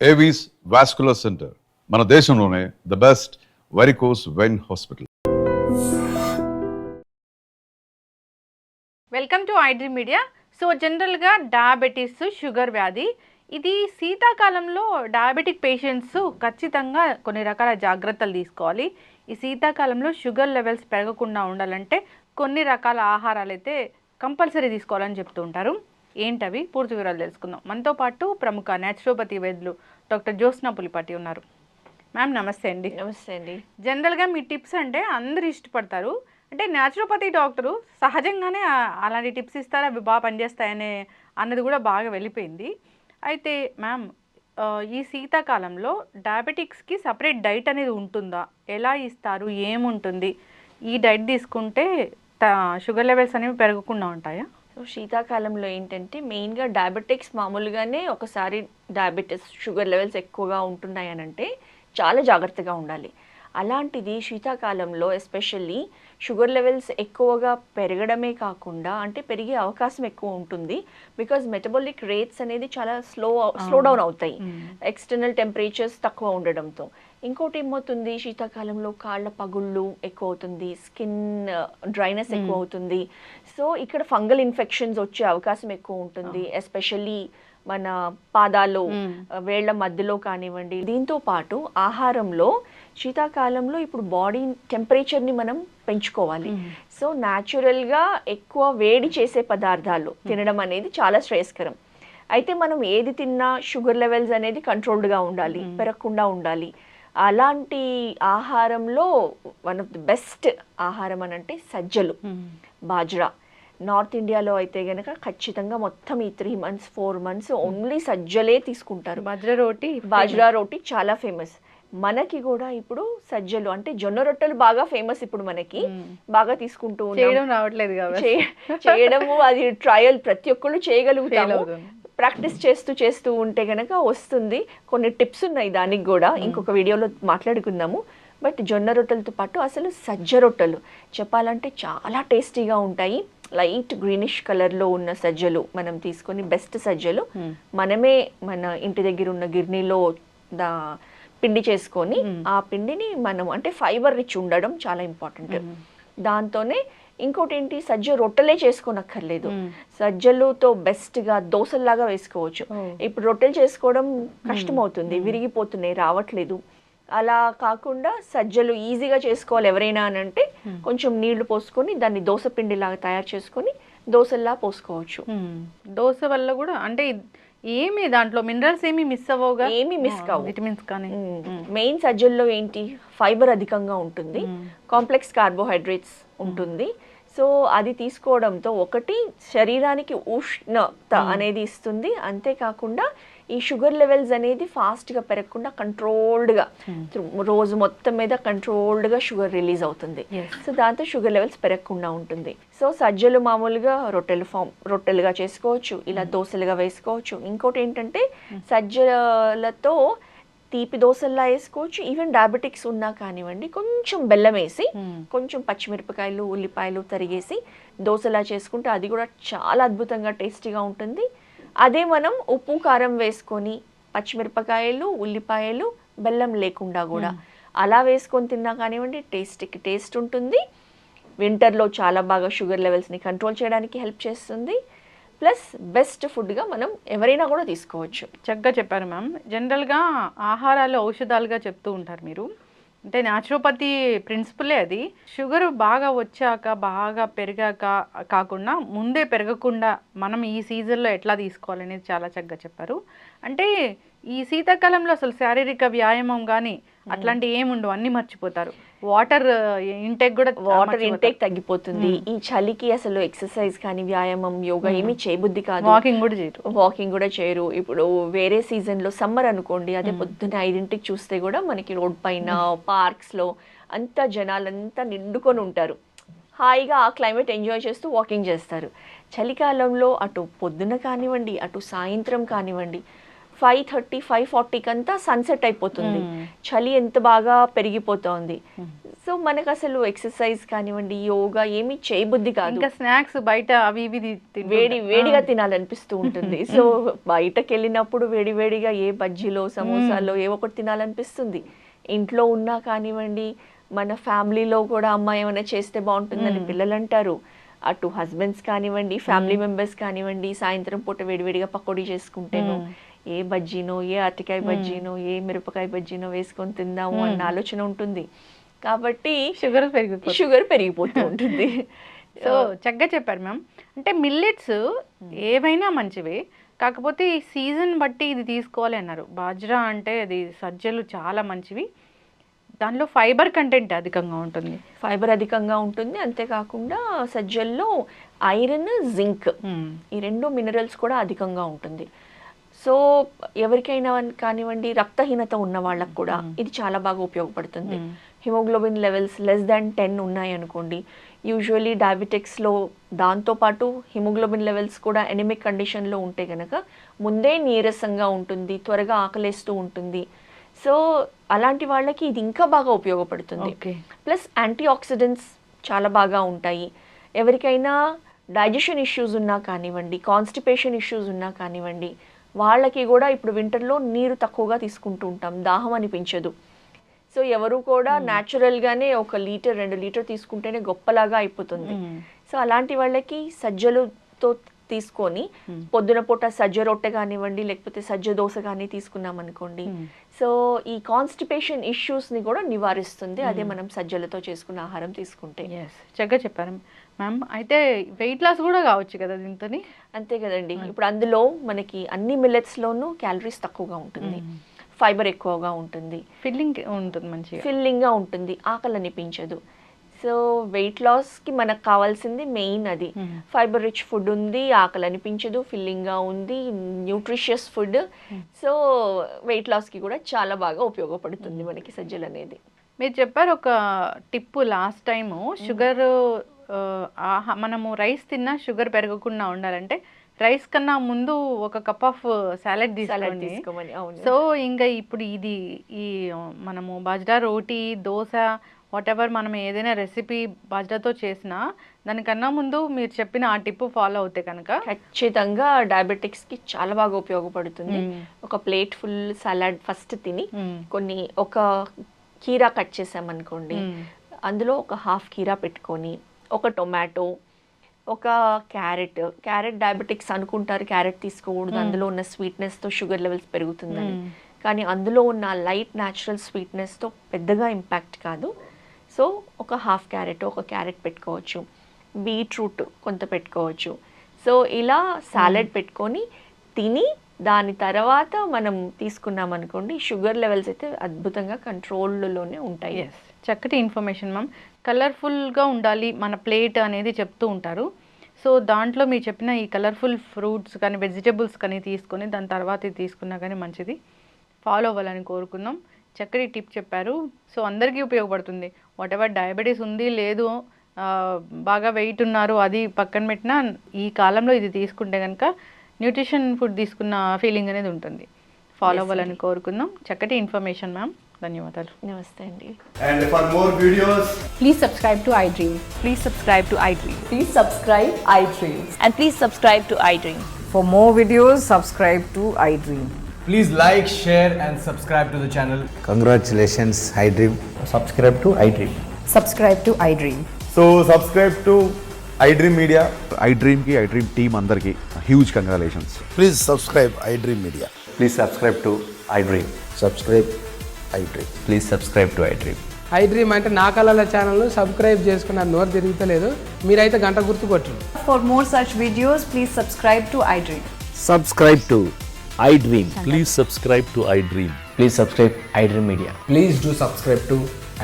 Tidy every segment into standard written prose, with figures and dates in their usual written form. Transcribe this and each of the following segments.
Avis vascular centre, మన దేశంలోనే the best varicose vein hospital. Welcome to iDream media. So జనరల్గా diabetes, sugar వ్యాధి, ఇది శీతాకాలంలో డయాబెటిక్ పేషెంట్స్ ఖచ్చితంగా కొన్ని రకాల జాగ్రత్తలు తీసుకోవాలి. ఈ శీతాకాలంలో షుగర్ లెవెల్స్ పెరగకుండా ఉండాలంటే కొన్ని రకాల ఆహారాలు అయితే కంపల్సరీ తీసుకోవాలని చెప్తూ ఉంటారు. ఏంటవి పూర్తి వివరాలు తెలుసుకుందాం. మనతో పాటు ప్రముఖ న్యాచురోపతి వైద్యులు డాక్టర్ జ్యోత్స్న పులిపాటి ఉన్నారు. మ్యామ్ నమస్తే అండి. నమస్తే అండి. జనరల్గా మీ టిప్స్ అంటే అందరు ఇష్టపడతారు. అంటే న్యాచురోపతి డాక్టరు సహజంగానే అలాంటి టిప్స్ ఇస్తారు, అవి బాగా పనిచేస్తాయనే అన్నది కూడా బాగా వెళ్ళిపోయింది. అయితే మ్యామ్, ఈ శీతాకాలంలో డయాబెటిక్స్కి సపరేట్ డైట్ అనేది ఉంటుందా? ఎలా ఇస్తారు? ఏముంటుంది? ఈ డైట్ తీసుకుంటే షుగర్ లెవెల్స్ అనేవి పెరగకుండా ఉంటాయా? సో శీతాకాలంలో ఏంటంటే మెయిన్గా డయాబెటిక్స్ మామూలుగానే ఒకసారి డయాబెటీస్ షుగర్ లెవెల్స్ ఎక్కువగా ఉంటున్నాయి అని అంటే చాలా జాగ్రత్తగా ఉండాలి. అలాంటిది శీతాకాలంలో ఎస్పెషల్లీ షుగర్ లెవెల్స్ ఎక్కువగా పెరగడమే కాకుండా అంటే పెరిగే అవకాశం ఎక్కువ ఉంటుంది. బికాజ్ మెటబాలిక్ రేట్స్ అనేది చాలా స్లో డౌన్ అవుతాయి ఎక్స్టర్నల్ టెంపరేచర్స్ తక్కువ ఉండడంతో. ఇంకోటి ఏమవుతుంది, శీతాకాలంలో కాళ్ళ పగుళ్ళు ఎక్కువ అవుతుంది, స్కిన్ డ్రైనెస్ ఎక్కువ అవుతుంది. సో ఇక్కడ ఫంగల్ ఇన్ఫెక్షన్స్ వచ్చే అవకాశం ఎక్కువ ఉంటుంది, ఎస్పెషల్లీ మన పాదాలు వేళ్ల మధ్యలో కానివ్వండి. దీంతో పాటు ఆహారంలో శీతాకాలంలో ఇప్పుడు బాడీ టెంపరేచర్ని మనం పెంచుకోవాలి. సో న్యాచురల్గా ఎక్కువ వేడి చేసే పదార్థాలు తినడం అనేది చాలా శ్రేయస్కరం. అయితే మనం ఏది తిన్నా షుగర్ లెవెల్స్ అనేది కంట్రోల్డ్గా ఉండాలి, పెరగకుండా ఉండాలి. అలాంటి ఆహారంలో వన్ ఆఫ్ ది బెస్ట్ ఆహారం అని అంటే సజ్జలు, బాజ్రా. నార్త్ ఇండియాలో అయితే గనక ఖచ్చితంగా మొత్తం ఈ 3 months 4 months ఓన్లీ సజ్జలే తీసుకుంటారు. బాజ్రా రోటీ చాలా ఫేమస్. మనకి కూడా ఇప్పుడు సజ్జలు అంటే జొన్న రొట్టెలు బాగా ఫేమస్. ఇప్పుడు మనకి బాగా తీసుకుంటూ చేయడము అది ట్రయల్ ప్రతి ఒక్కళ్ళు చేయగలుగుతాము. ప్రాక్టీస్ చేస్తూ ఉంటే గనక వస్తుంది. కొన్ని టిప్స్ ఉన్నాయి దానికి కూడా, ఇంకొక వీడియోలో మాట్లాడుకుందాము. బట్ జొన్న రొట్టెలతో పాటు అసలు సజ్జ రొట్టెలు చెప్పాలంటే చాలా టేస్టీగా ఉంటాయి. లైట్ గ్రీనిష్ కలర్లో ఉన్న సజ్జలు మనం తీసుకొని, బెస్ట్ సజ్జలు మనమే మన ఇంటి దగ్గర ఉన్న గిర్నీలో పిండి చేసుకొని, ఆ పిండిని మనం అంటే ఫైబర్ రిచ్ ఉండడం చాలా ఇంపార్టెంట్. దాంతోనే ఇంకోటి ఏంటి, సజ్జ రొట్టెలే చేసుకోనక్కర్లేదు, సజ్జలుతో బెస్ట్గా దోశల్లాగా వేసుకోవచ్చు. ఇప్పుడు రొట్టెలు చేసుకోవడం కష్టమవుతుంది, విరిగిపోతున్నాయి, రావట్లేదు. అలా కాకుండా సజ్జలు ఈజీగా చేసుకోవాలి ఎవరైనా అని అంటే కొంచెం నీళ్లు పోసుకొని దాన్ని దోశ పిండిలాగా తయారు చేసుకొని దోశల్లా పోసుకోవచ్చు. దోశ వల్ల కూడా అంటే ఏమి దాంట్లో మినరల్స్ ఏమి మిస్ అవ్వవుగా? ఏమి మిస్ కావు, విటమిన్స్ కానీ. మెయిన్ సజ్జల్లో ఏంటి, ఫైబర్ అధికంగా ఉంటుంది, కాంప్లెక్స్ కార్బోహైడ్రేట్స్ ఉంటుంది. సో అది తీసుకోవడంతో ఒకటి శరీరానికి ఉష్ణత అనేది ఇస్తుంది, అంతేకాకుండా ఈ షుగర్ లెవెల్స్ అనేది ఫాస్ట్గా పెరగకుండా కంట్రోల్డ్గా రోజు మొత్తం మీద కంట్రోల్డ్గా షుగర్ రిలీజ్ అవుతుంది. సో దాంతో షుగర్ లెవెల్స్ పెరగకుండా ఉంటుంది. సో సజ్జలు మామూలుగా రొట్టెలుగా చేసుకోవచ్చు, ఇలా దోశలుగా వేసుకోవచ్చు. ఇంకోటి ఏంటంటే సజ్జలతో తీపి దోశల్లా వేసుకోవచ్చు. ఈవెన్ డయాబెటిక్స్ ఉన్నా కానివ్వండి, కొంచెం బెల్లం వేసి కొంచెం పచ్చిమిరపకాయలు, ఉల్లిపాయలు తరిగేసి దోశలా చేసుకుంటే అది కూడా చాలా అద్భుతంగా టేస్టీగా ఉంటుంది. అదే మనం ఉప్పు కారం వేసుకొని పచ్చిమిరపకాయలు, ఉల్లిపాయలు, బెల్లం లేకుండా కూడా అలా వేసుకొని తిన్నా కానివ్వండి, టేస్ట్ ఉంటుంది. వింటర్లో చాలా బాగా షుగర్ లెవెల్స్ని కంట్రోల్ చేయడానికి హెల్ప్ చేస్తుంది. ప్లస్ బెస్ట్ ఫుడ్గా మనం ఎవరైనా కూడా తీసుకోవచ్చు. చక్కగా చెప్పారు మ్యామ్. జనరల్గా ఆహారాలు ఔషధాలుగా చెప్తూ ఉంటారు మీరు, అంటే న్యాచురోపతి ప్రిన్సిపలే అది. షుగర్ బాగా వచ్చాక, బాగా పెరిగాక కాకుండా ముందే పెరగకుండా మనం ఈ సీజన్లో ఎట్లా తీసుకోవాలనేది చాలా చక్కగా చెప్పారు. అంటే ఈ శీతాకాలంలో అసలు శారీరక వ్యాయామం కానీ అట్లాంటి ఏముండవు, అన్ని మర్చిపోతారు. వాటర్ ఇంటేక్ తగ్గిపోతుంది. ఈ చలికి అసలు ఎక్సర్సైజ్ కానీ వ్యాయామం, యోగా ఏమీ చేయబుద్ధి కాదు, వాకింగ్ కూడా చేయరు. ఇప్పుడు వేరే సీజన్లో సమ్మర్ అనుకోండి, అదే పొద్దున్న 5 చూస్తే కూడా మనకి రోడ్ పైన, పార్క్స్లో అంతా జనాలంతా నిండుకొని ఉంటారు. హాయిగా ఆ క్లైమేట్ ఎంజాయ్ చేస్తూ వాకింగ్ చేస్తారు. చలికాలంలో అటు పొద్దున కానివ్వండి, అటు సాయంత్రం కానివ్వండి, 5:30 5:40 కంతా సన్సెట్ అయిపోతుంది. చలి ఎంత బాగా పెరిగిపోతుంది. సో మనకు అసలు ఎక్సర్సైజ్ కానివ్వండి, యోగా ఏమీ చేయబుద్ధి కాదు. ఇంకా స్నాక్స్ బయట అవి ఇవి వేడిగా తినాలనిపిస్తూ ఉంటుంది. సో బయటకు వెళ్ళినప్పుడు వేడిగా ఏ బజ్జీలో సమోసాలో ఏవో ఒకటి తినాలనిపిస్తుంది. ఇంట్లో ఉన్నా కానివ్వండి, మన ఫ్యామిలీలో కూడా అమ్మ ఏమైనా చేస్తే బాగుంటుందని పిల్లలు అంటారు. అటు హస్బెండ్స్ కానివ్వండి, ఫ్యామిలీ మెంబర్స్ కానివ్వండి, సాయంత్రం పూట వేడివేడిగా పకోడీ చేసుకుంటేనో, ఏ బజ్జీనో, ఏ అరటికాయ బజ్జీనో, ఏ మిరపకాయ బజ్జీనో వేసుకొని తిందాము అన్న ఆలోచన ఉంటుంది. కాబట్టి షుగర్ పెరిగిపోతూ ఉంటుంది. సో చక్కగా చెప్పారు మ్యామ్. అంటే మిల్లెట్స్ ఏవైనా మంచివే, కాకపోతే ఈ సీజన్ బట్టి ఇది తీసుకోవాలి అన్నారు. బాజ్రా అంటే అది సజ్జలు చాలా మంచివి, దానిలో ఫైబర్ కంటెంట్ అధికంగా ఉంటుంది. అంతేకాకుండా సజ్జల్లో ఐరన్, జింక్ ఈ 2 మినరల్స్ కూడా అధికంగా ఉంటుంది. సో ఎవరికైనా కానివ్వండి, రక్తహీనత ఉన్న వాళ్ళకు కూడా ఇది చాలా బాగా ఉపయోగపడుతుంది. హిమోగ్లోబిన్ లెవెల్స్ <10 ఉన్నాయి అనుకోండి, యూజువలీ డయాబెటిక్స్లో దాంతోపాటు హిమోగ్లోబిన్ లెవెల్స్ కూడా ఎనిమిక్ కండిషన్లో ఉంటే కనుక ముందే నీరసంగా ఉంటుంది, త్వరగా ఆకలేస్తూ ఉంటుంది. సో అలాంటి వాళ్ళకి ఇది ఇంకా బాగా ఉపయోగపడుతుంది. ప్లస్ యాంటీ ఆక్సిడెంట్స్ చాలా బాగా ఉంటాయి. ఎవరికైనా డైజెషన్ ఇష్యూస్ ఉన్నా కానివ్వండి, కాన్స్టిపేషన్ ఇష్యూస్ ఉన్నా కానివ్వండి, వాళ్ళకి కూడా ఇప్పుడు వింటర్లో నీరు తక్కువగా తీసుకుంటూ ఉంటాం, దాహం అనిపించదు. సో ఎవరు కూడా న్యాచురల్గానే 1 లీటర్ 2 లీటర్ తీసుకుంటేనే గొప్పలాగా అయిపోతుంది. సో అలాంటి వాళ్ళకి సజ్జలతో తీసుకొని పొద్దున పూట సజ్జ రొట్టె కానివ్వండి, లేకపోతే సజ్జ దోశ కానీ తీసుకున్నాం అనుకోండి, సో ఈ కాన్స్టిపేషన్ ఇష్యూస్ని కూడా నివారిస్తుంది. అదే మనం సజ్జలతో చేసుకున్న ఆహారం తీసుకుంటే. చక్కగా చెప్పారు మ్యామ్. అయితే వెయిట్ లాస్ కూడా కావచ్చు కదా దీంతో? అంతే కదండి. ఇప్పుడు అందులో మనకి అన్ని మిల్లెట్స్లోనూ క్యాలరీస్ తక్కువగా ఉంటుంది, ఫైబర్ ఎక్కువగా ఉంటుంది, ఫిల్లింగ్గా ఉంటుంది, ఆకలి అనిపించదు. సో వెయిట్ లాస్కి మనకు కావాల్సింది మెయిన్ అది. ఫైబర్ రిచ్ ఫుడ్ ఉంది, ఆకలి అనిపించదు, ఫిల్లింగ్గా ఉంది, న్యూట్రిషియస్ ఫుడ్. సో వెయిట్ లాస్కి కూడా చాలా బాగా ఉపయోగపడుతుంది మనకి సజ్జలు అనేది. మీరు చెప్పారు ఒక టిప్పు లాస్ట్ టైము, షుగర్ మనము రైస్ తిన్నా షుగర్ పెరగకుండా ఉండాలంటే రైస్ కన్నా ముందు ఒక కప్ ఆఫ్ సాలెడ్ తీసుకోమని. సో ఇంకా ఇప్పుడు ఇది ఈ మనము బాజ్రా రోటీ, దోశ, వాట్ ఎవర్ మనం ఏదైనా రెసిపీ బాజ్రాతో చేసినా దానికన్నా ముందు మీరు చెప్పిన ఆ టిప్ ఫాలో అవుతే కనుక ఖచ్చితంగా డయాబెటిక్స్కి చాలా బాగా ఉపయోగపడుతుంది. ఒక ప్లేట్ ఫుల్ సలాడ్ ఫస్ట్ తిని ఒక కీరా కట్ చేసామనుకోండి, అందులో ఒక హాఫ్ కీరా పెట్టుకొని, ఒక టొమాటో, ఒక క్యారెట్ డయాబెటిక్స్ అనుకుంటారు క్యారెట్ తీసుకోకూడదు, అందులో ఉన్న స్వీట్నెస్తో షుగర్ లెవెల్స్ పెరుగుతుందని. కానీ అందులో ఉన్న లైట్ న్యాచురల్ స్వీట్నెస్తో పెద్దగా ఇంపాక్ట్ కాదు. సో ఒక హాఫ్ క్యారెట్, ఒక క్యారెట్ పెట్టుకోవచ్చు, బీట్రూట్ కొంత పెట్టుకోవచ్చు. సో ఇలా సాలెడ్ పెట్టుకొని తిని దాని తర్వాత మనం తీసుకున్నాం అనుకోండి, షుగర్ లెవెల్స్ అయితే అద్భుతంగా కంట్రోల్లోనే ఉంటాయి. చక్కటి ఇన్ఫర్మేషన్ మ్యామ్. కలర్ఫుల్గా ఉండాలి మన ప్లేట్ అనేది చెప్తూ ఉంటారు. సో దాంట్లో మీరు చెప్పిన ఈ కలర్ఫుల్ ఫ్రూట్స్ కానీ వెజిటబుల్స్ కానీ తీసుకొని దాని తర్వాత ఇది తీసుకున్నా కానీ మంచిది. ఫాలో అవ్వాలని కోరుకుందాం. చక్కటి టిప్ చెప్పారు. సో అందరికీ ఉపయోగపడుతుంది. వాట్ ఎవర్ డయాబెటీస్ ఉంది లేదు, బాగా వెయిట్ ఉన్నారు, అది పక్కన పెట్టినా ఈ కాలంలో ఇది తీసుకుంటే కనుక న్యూట్రిషన్ ఫుడ్ తీసుకున్న ఫీలింగ్ అనేది ఉంటుంది. ఫాలో అవ్వాలని కోరుకుందాం. చక్కటి ఇన్ఫర్మేషన్ మ్యామ్. ధన్యవాదాలు. నమస్తే అండి. And for more videos, please subscribe to iDream. Please subscribe to iDream. Please subscribe iDream. And please subscribe to iDream. For more videos, subscribe to iDream. please like, share and subscribe to the channel. Congratulations, iDream. Subscribe to iDream. Subscribe to iDream. So subscribe to iDream Media. iDream team andarki huge congratulations. Please subscribe iDream Media. Please subscribe to iDream. Subscribe iDream. Please subscribe to iDream. iDream అంటే నా కళల ఛానల్ను subscribe చేసుకున్న నోరు తిరుగుతలేదు, మీరైతే గంట గుర్తు కొట్టండి. For more such videos, please subscribe to iDream. Subscribe to iDream. Please subscribe to iDream. Please subscribe iDream Media. Please do subscribe to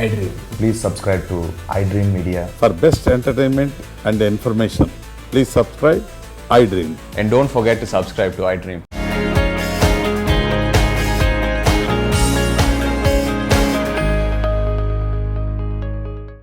iDream. Please subscribe to iDream Media. For best entertainment and information, please subscribe iDream. And don't forget to subscribe to iDream.